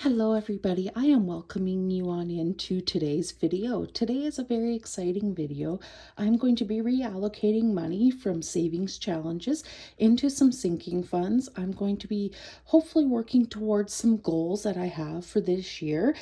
Hello everybody, I am welcoming you on into today's video. Today is a very exciting video. I'm going to be reallocating money from savings challenges into some sinking funds. I'm going to be hopefully working towards some goals that I have for this year,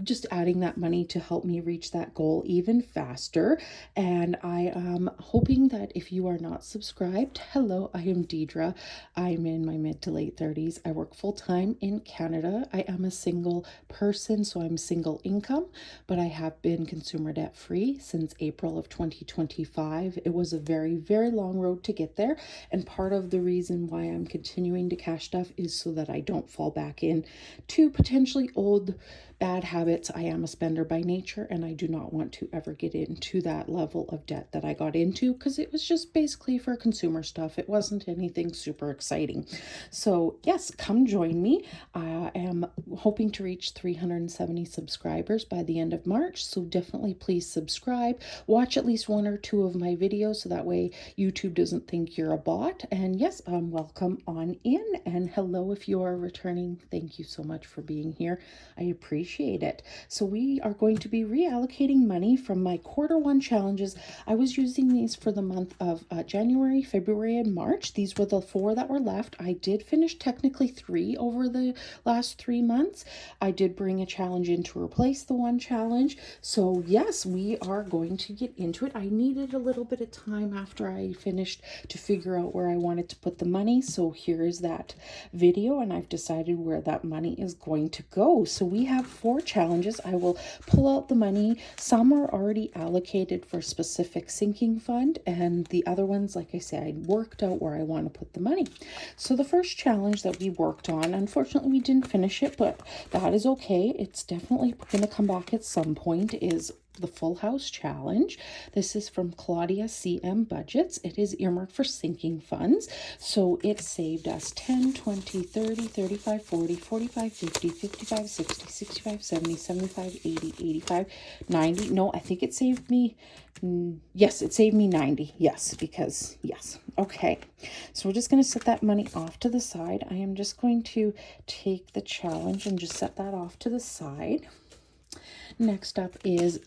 just adding that money to help me reach that goal even faster. And I am hoping that if you are not subscribed, hello, I am Deidre. I'm in my mid to late 30s. I work full-time in Canada. I am a single person, so I'm single income, but I have been consumer debt free since April of 2025. It was a very, very long road to get there. And part of the reason why I'm continuing to cash stuff is so that I don't fall back in to potentially old bad habits. I am a spender by nature, and I do not want to ever get into that level of debt that I got into because it was just basically for consumer stuff. It wasn't anything super exciting. So yes, come join me. I am hoping to reach 370 subscribers by the end of March. So definitely please subscribe. Watch at least one or two of my videos so that way YouTube doesn't think you're a bot. And yes, welcome on in. And hello if you are returning. Thank you so much for being here. I appreciate it. So we are going to be reallocating money from my Q1 challenges. I was using these for the month of January, February, and March. These were the 4 that were left. I did finish technically 3 over the last 3 months. I did bring a challenge in to replace the one challenge. So yes, we are going to get into it. I needed a little bit of time after I finished to figure out where I wanted to put the money. So here is that video, and I've decided where that money is going to go. So we have 4 challenges. I will pull out the money. Some are already allocated for a specific sinking fund, and the other ones, like I said, I worked out where I want to put the money. So the first challenge that we worked on, unfortunately we didn't finish it, but that is okay. It's definitely going to come back at some point, is the Full House Challenge. This is from Claudia CM Budgets. It is earmarked for sinking funds. So it saved us 10, 20, 30, 35, 40, 45, 50, 55, 60, 65, 70, 75, 80, 85, 90. No, I think it saved me, yes, it saved me 90. Yes, because, yes. Okay, so we're just going to set that money off to the side. I am just going to take the challenge and just set that off to the side. Next up is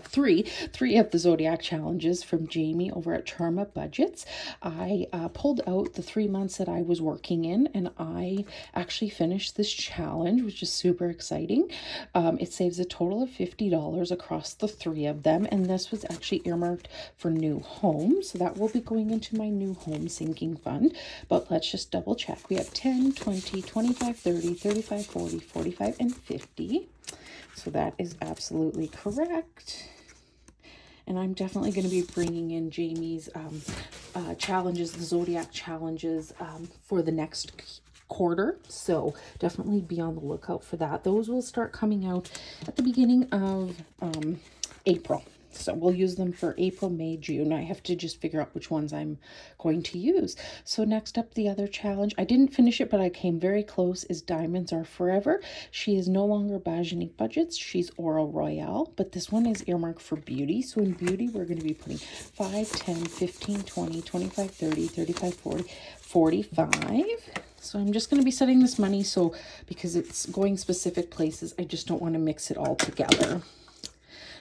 three of the Zodiac challenges from Jamie over at Charma Budgets. I pulled out the 3 months that I was working in, and I actually finished this challenge, which is super exciting. It saves a total of $50 across the 3 of them, and this was actually earmarked for new homes. So that will be going into my new home sinking fund. But let's just double check. We have 10, 20, 25, 30, 35, 40, 45, and 50. So that is absolutely correct. And I'm definitely going to be bringing in Jamie's challenges, the Zodiac challenges, for the next quarter. So definitely be on the lookout for that. Those will start coming out at the beginning of April. So we'll use them for April, May, June. I have to just figure out which ones I'm going to use. So next up, the other challenge, I didn't finish it, but I came very close, is Diamonds Are Forever. She is no longer Bajanique Budgets. She's Oral Royale, but this one is earmarked for beauty. So in beauty, we're going to be putting 5, 10, 15, 20, 25, 30, 35, 40, 45. So I'm just going to be setting this money, so because it's going specific places, I just don't want to mix it all together.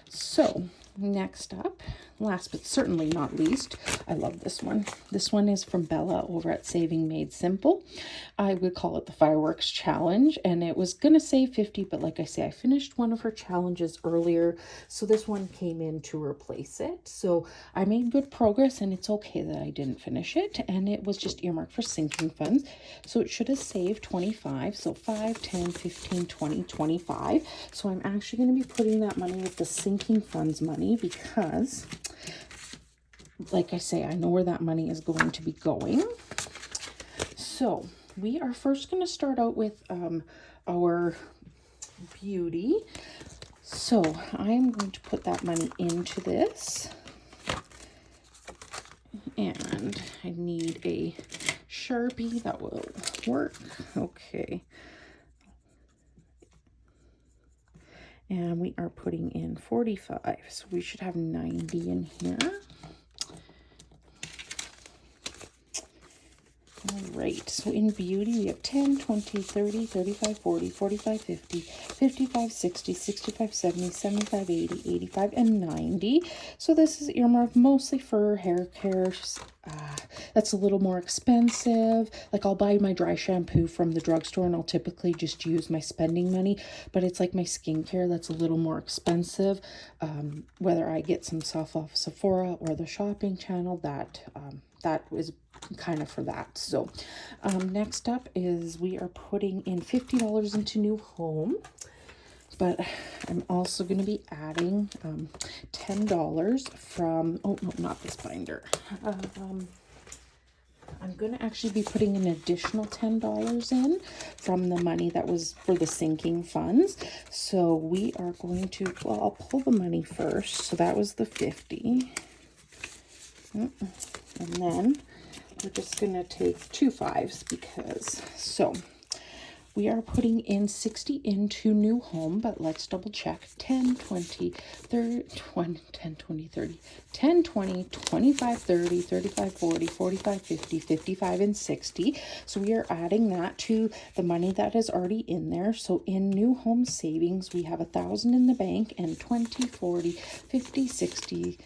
So next up, last but certainly not least, I love this one. This one is from Bella over at Saving Made Simple. I would call it the Fireworks Challenge, and it was going to say 50, but like I say, I finished one of her challenges earlier, so this one came in to replace it. So I made good progress, and it's okay that I didn't finish it, and it was just earmarked for sinking funds. So it should have saved 25, so 5, 10, 15, 20, 25. So I'm actually going to be putting that money with the sinking funds money because, like I say, I know where that money is going to be going. So we are first going to start out with our beauty. So I am going to put that money into this. And I need a Sharpie that will work. Okay. And we are putting in 45. So we should have 90 in here. All right, so in beauty, we have 10, 20, 30, 35, 40, 45, 50, 55, 60, 65, 70, 75, 80, 85, and 90. So this is earmarked mostly for hair care. That's a little more expensive. Like I'll buy my dry shampoo from the drugstore and I'll typically just use my spending money, but it's like my skincare that's a little more expensive. Whether I get some stuff off Sephora or the shopping channel, that was kind of for that. So next up is we are putting in $50 into new home, but I'm also going to be adding $10 from, oh no, not this binder. I'm going to actually be putting an additional $10 in from the money that was for the sinking funds. So we are going to, well, I'll pull the money first. So that was the 50. And then we're just going to take 2 5s because, so we are putting in 60 into new home, but let's double check. 10, 20, 30, 20, 10, 20, 30, 10, 20, 25, 30, 35, 40, 45, 50, 55, and 60. So we are adding that to the money that is already in there. So in new home savings, we have 1,000 in the bank and 20, 40, 50, 60,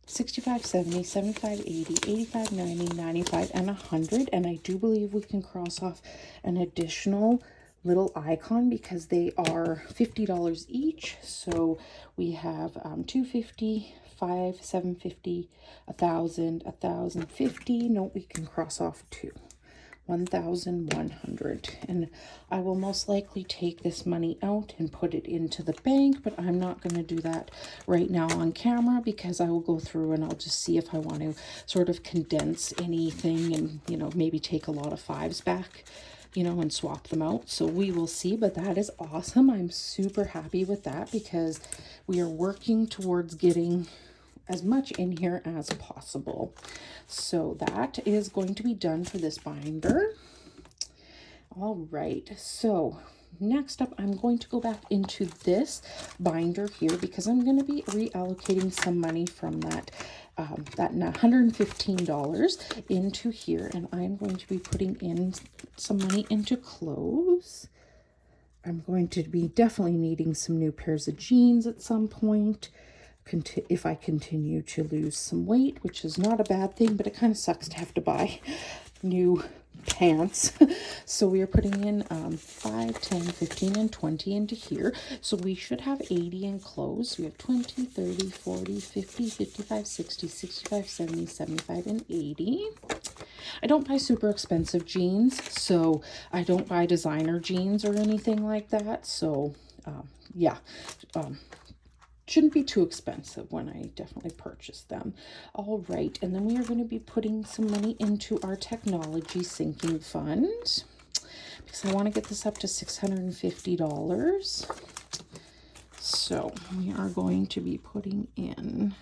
65, 70, 75, 80, 85, 90, 95, and 100. And I do believe we can cross off an additional little icon because they are $50 each. So we have 250, 5, 750, 1,000, 1,050. No, we can cross off 2. 1,100, and I will most likely take this money out and put it into the bank, but I'm not going to do that right now on camera because I will go through and I'll just see if I want to sort of condense anything and, you know, maybe take a lot of 5s back, you know, and swap them out. So we will see, but that is awesome. I'm super happy with that because we are working towards getting as much in here as possible. So that is going to be done for this binder. All right, so next up, I'm going to go back into this binder here because I'm going to be reallocating some money from that $115 into here, and I'm going to be putting in some money into clothes. I'm going to be definitely needing some new pairs of jeans at some point if I continue to lose some weight, which is not a bad thing, but it kind of sucks to have to buy new pants. So we are putting in 5, 10, 15, and 20 into here. So we should have 80 in clothes. We have 20, 30, 40, 50, 55, 60, 65, 70, 75, and 80. I don't buy super expensive jeans, so I don't buy designer jeans or anything like that. So yeah, shouldn't be too expensive when I definitely purchase them. All right, and then we are going to be putting some money into our technology sinking fund because I want to get this up to $650. So we are going to be putting in,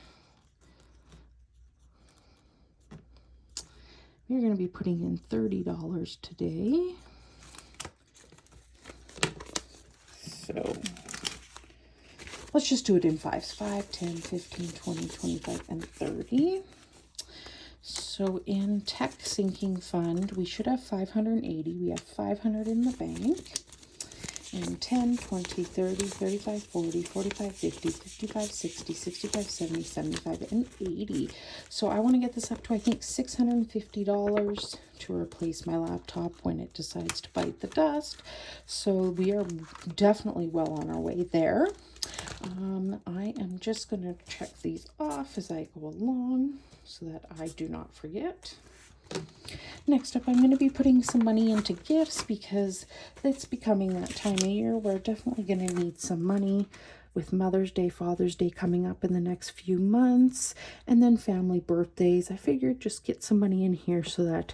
we're going to be putting in $30 today. So let's just do it in 5s. 5, 10, 15, 20, 25, and 30. So in tech sinking fund, we should have 580. We have 500 in the bank. And 10, 20, 30, 35, 40, 45, 50, 55, 60, 65, 70, 75, and 80. So I want to get this up to, I think, $650 to replace my laptop when it decides to bite the dust. So we are definitely well on our way there. I am just going to check these off as I go along so that I do not forget. Next up, I'm going to be putting some money into gifts because it's becoming that time of year where we're definitely going to need some money with Mother's Day, Father's Day coming up in the next few months, and then family birthdays. I figured just get some money in here so that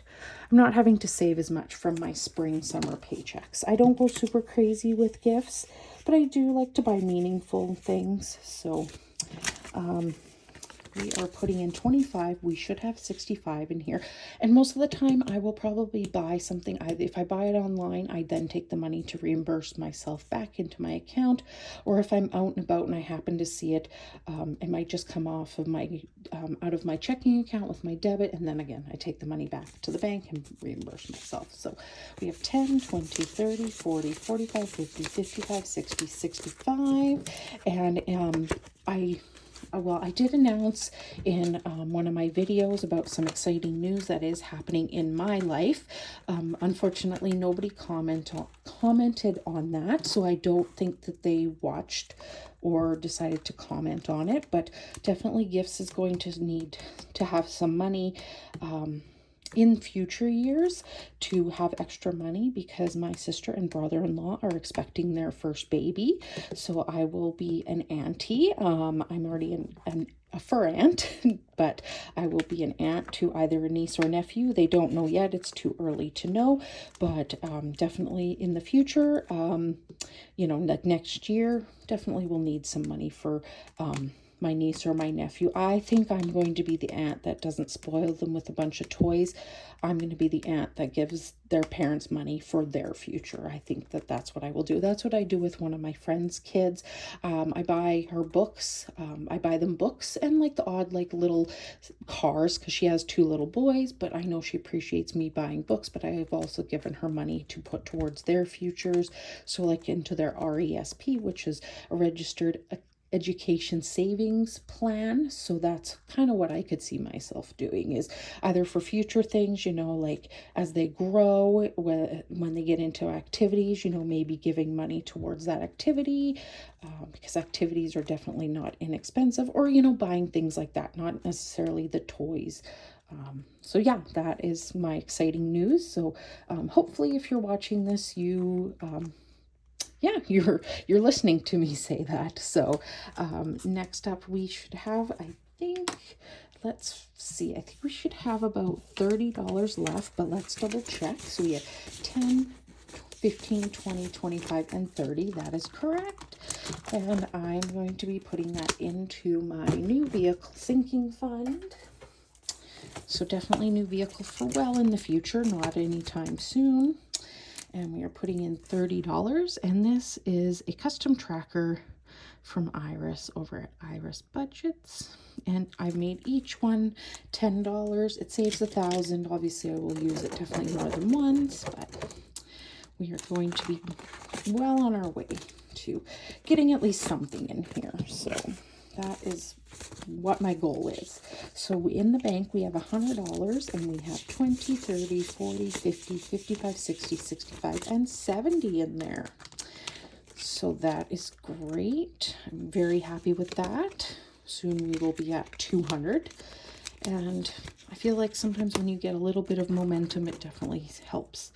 I'm not having to save as much from my spring, summer paychecks. I don't go super crazy with gifts, but I do like to buy meaningful things. So We are putting in 25. We should have 65 in here. And most of the time I will probably buy something. If I buy it online, I then take the money to reimburse myself back into my account. Or if I'm out and about and I happen to see it, it might just come off of my out of my checking account with my debit, and then again I take the money back to the bank and reimburse myself. So we have 10, 20, 30, 40, 45, 50, 55, 60, 65. And I did announce in one of my videos about some exciting news that is happening in my life. Unfortunately, nobody commented on that, so I don't think that they watched or decided to comment on it. But definitely Gifts is going to need to have some money in future years to have extra money, because my sister and brother-in-law are expecting their first baby. So I will be an auntie. I'm already a fur aunt, but I will be an aunt to either a niece or nephew. They don't know yet. It's too early to know, but definitely in the future, like next year, definitely will need some money for my niece or my nephew. I think I'm going to be the aunt that doesn't spoil them with a bunch of toys. I'm going to be the aunt that gives their parents money for their future. I think that that's what I will do. That's what I do with one of my friend's kids. I buy her books. I buy them books and like the odd like little cars, because she has two little boys, but I know she appreciates me buying books, but I have also given her money to put towards their futures. So like into their RESP, which is a registered education savings plan. So that's kind of what I could see myself doing, is either for future things, like as they grow, when they get into activities, maybe giving money towards that activity, because activities are definitely not inexpensive, or buying things like that, not necessarily the toys. So yeah, that is my exciting news. So hopefully if you're watching this, you're listening to me say that. So next up we should have, I think, let's see, I think we should have about $30 left, but let's double check. So we have 10, 15, 20, 25, and 30. That is correct. And I'm going to be putting that into my new vehicle sinking fund. So definitely new vehicle for well in the future, not anytime soon. And we are putting in $30. And this is a custom tracker from Iris over at Iris Budgets. And I made each one $10. It saves $1,000. Obviously, I will use it definitely more than once, but we are going to be well on our way to getting at least something in here. So that is what my goal is. So in the bank, we have $100, and we have 20, 30, 40, 50, 55, 60, 65, and 70 in there. So that is great. I'm very happy with that. Soon we will be at 200. And I feel like sometimes when you get a little bit of momentum, it definitely helps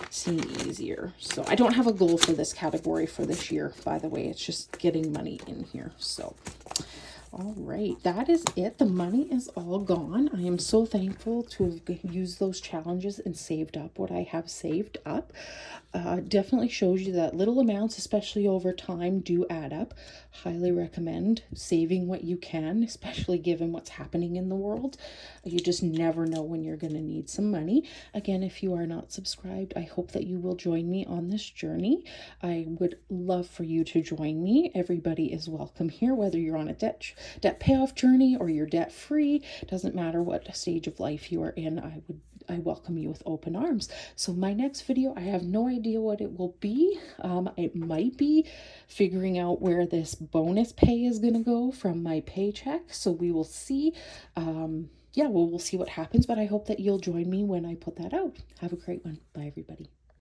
seem easier. So I don't have a goal for this category for this year, by the way. It's just getting money in here. So all right, that is it. The money is all gone. I am so thankful to have used those challenges and saved up what I have saved up. Definitely shows you that little amounts, especially over time, do add up. Highly recommend saving what you can, especially given what's happening in the world. You just never know when you're going to need some money. Again, if you are not subscribed, I hope that you will join me on this journey. I would love for you to join me. Everybody is welcome here, whether you're on a debt payoff journey or you're debt free. Doesn't matter what stage of life you are in. I welcome you with open arms. So my next video, I have no idea what it will be. It might be figuring out where this bonus pay is going to go from my paycheck. So we will see. We'll see what happens, but I hope that you'll join me when I put that out. Have a great one. Bye, everybody.